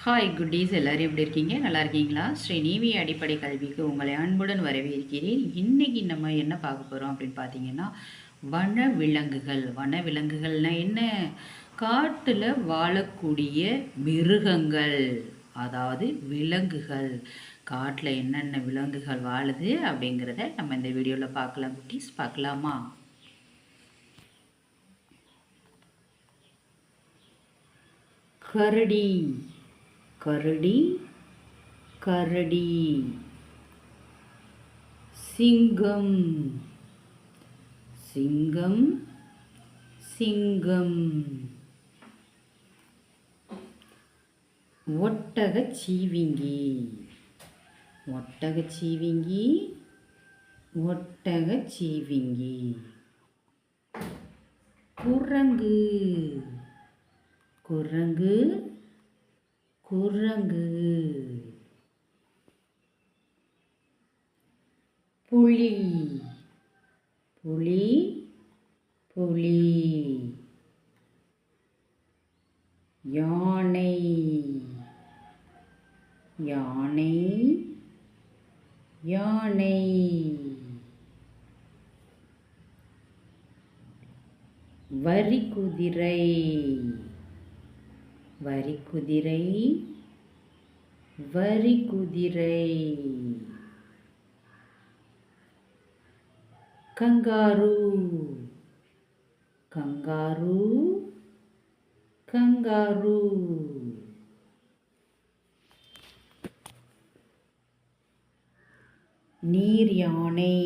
Hi குட்டீஸ், எல்லோரும் எப்படி இருக்கீங்க? நல்லா இருக்கீங்களா? ஸ்ரீநீவி அடிப்படை கல்விக்கு உங்களை அன்புடன் வரவேற்கிறேன். இன்றைக்கி நம்ம என்ன பார்க்க போகிறோம் அப்படின்னு பார்த்தீங்கன்னா, வனவிலங்குகள். வனவிலங்குகள்னால் என்ன? காட்டில் வாழக்கூடிய மிருகங்கள், அதாவது விலங்குகள். காட்டில் என்னென்ன விலங்குகள் வாழுது அப்படிங்கிறத நம்ம இந்த வீடியோவில் பார்க்கலாம் குட்டீஸ். பார்க்கலாமா? கரடி. கரடி கரடி. சிங்கம். சிங்கம் சிங்கம். ஒட்டகச்சீவிங்கி. ஒட்டகச்சீவிங்கி ஒட்டகச்சீவிங்கி. குரங்கு. குரங்கு குரங்கு. புலி. புலி புலி. யானை. யானை யானை. வரிக்குதிரை. வரிக்குதிரை வரிக்குதிரை. கங்காரு. Kangaroo kangaroo. நீர் யானை.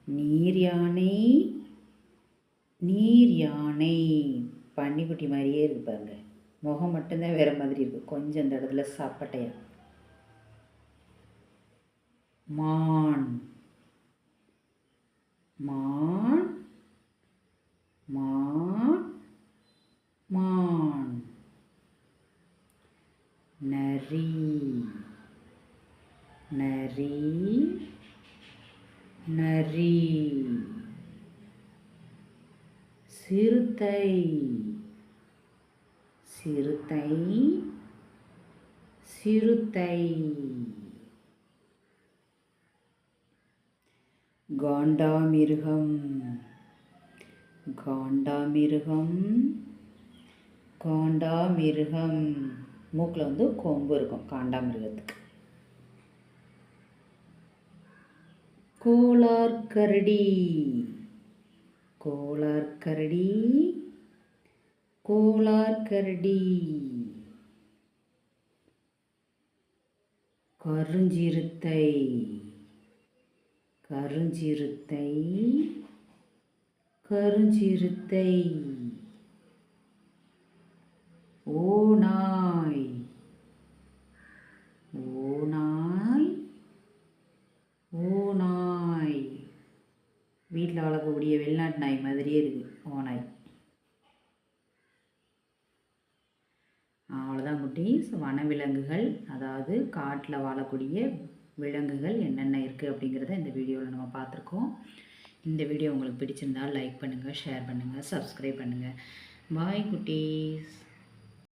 நீர் யானை நீர் யானை. பன்னிக்குட்டி மாதிரியே இருக்கு பாருங்க. முகம் மட்டும்தான் வேற மாதிரி இருக்கு, கொஞ்சம் இந்த இடத்துல சாப்பட்டையா. மான். மான் மான் மான். நரி. நரி நரி. சிறுத்தை. சிறுத்தை சிறுத்தை. காண்டாமிருகம். காண்டாமிருகம் காண்டாமிருகம். மூக்கில் கொம்பு இருக்கும் காண்டாமிருகத்துக்கு. கோலார்கரடி. கோலார்கரடி கோலார்கரடி. கருஞ்சிறுத்தை. கருஞ்சிறுத்தை கருஞ்சிறுத்தை. ஓநாய். ஓநாய் ஓநாய். வீட்டில் வளர்க்கக்கூடிய வெளிநாட்டு நாய் மாதிரியே இருக்குது ஓநாய். அவ்வளோதான் குட்டீஸ். வனவிலங்குகள், அதாவது காட்டில் வாழக்கூடிய விலங்குகள் என்னென்ன இருக்குது அப்படிங்கிறத இந்த வீடியோவில் நம்ம பார்த்துருக்கோம். இந்த வீடியோ உங்களுக்கு பிடிச்சிருந்தால் லைக் பண்ணுங்கள், ஷேர் பண்ணுங்கள், சப்ஸ்கிரைப் பண்ணுங்கள். பாய் குட்டீஸ்.